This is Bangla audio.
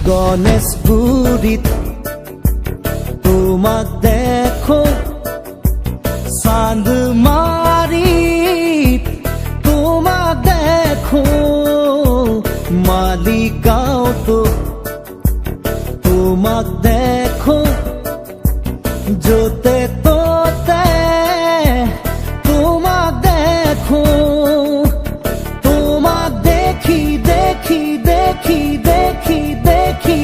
গণেশগুৰিত তোমাক দেখো, চান্দমাৰীত তোমাক দেখো, মালিগাঁওতো তোমাক দেখো, য'তে ত'তে তোমাক দেখো। তোমাক দেখি দেখি দেখি দেখি দেখি